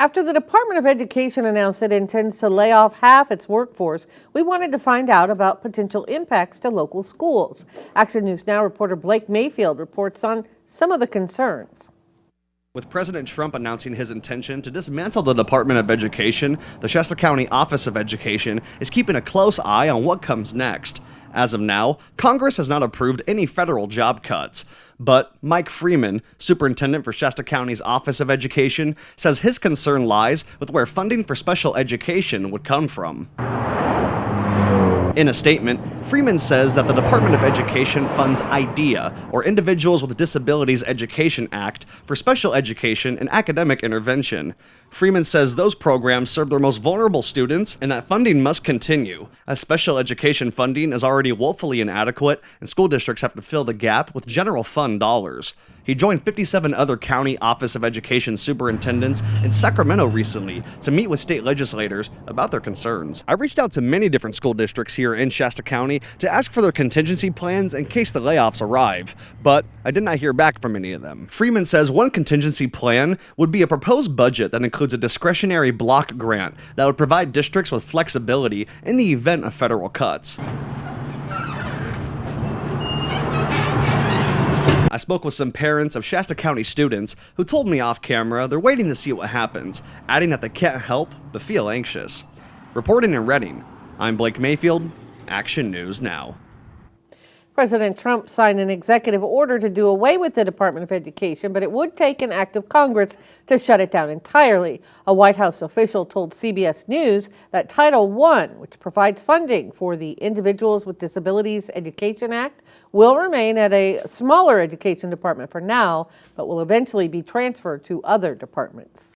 After the Department of Education announced it intends to lay off half its workforce, we wanted to find out about potential impacts to local schools. Action News Now reporter Blake Mayfield reports on some of the concerns. With President Trump announcing his intention to dismantle the Department of Education, the Shasta County Office of Education is keeping a close eye on what comes next. As of now, Congress has not approved any federal job cuts. But Mike Freeman, superintendent for Shasta County's Office of Education, says his concern lies with where funding for special education would come from. In a statement, Freeman says that the Department of Education funds IDEA, or Individuals with Disabilities Education Act, for special education and academic intervention. Freeman says those programs serve their most vulnerable students and that funding must continue, as special education funding is already woefully inadequate and school districts have to fill the gap with general fund dollars. He joined 57 other county Office of Education superintendents in Sacramento recently to meet with state legislators about their concerns. I reached out to many different school districts here in Shasta County to ask for their contingency plans in case the layoffs arrive, but I did not hear back from any of them. Freeman says one contingency plan would be a proposed budget that includes a discretionary block grant that would provide districts with flexibility in the event of federal cuts. I spoke with some parents of Shasta County students who told me off camera they're waiting to see what happens, adding that they can't help but feel anxious. Reporting in Reading, I'm Blake Mayfield, Action News Now. President Trump signed an executive order to do away with the Department of Education, but it would take an act of Congress to shut it down entirely. A White House official told CBS News that Title I, which provides funding for the Individuals with Disabilities Education Act, will remain at a smaller education department for now, but will eventually be transferred to other departments.